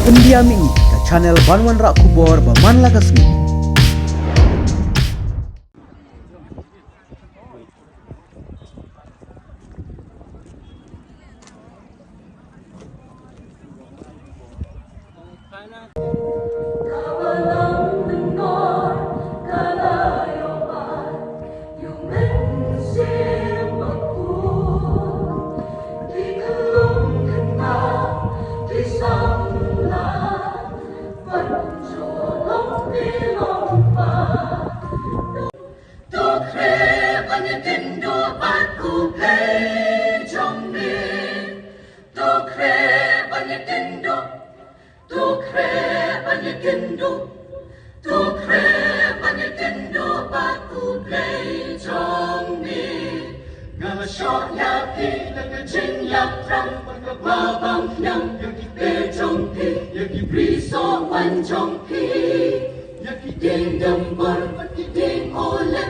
Pendiam ini ke channel Banwan Rak Kubor Baman Lagasmi. Ding dong bor, ding oleh,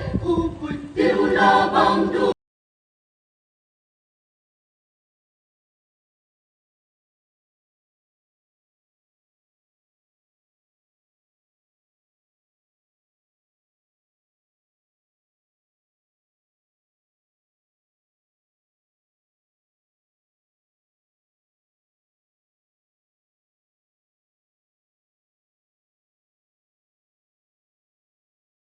tiêu la ba.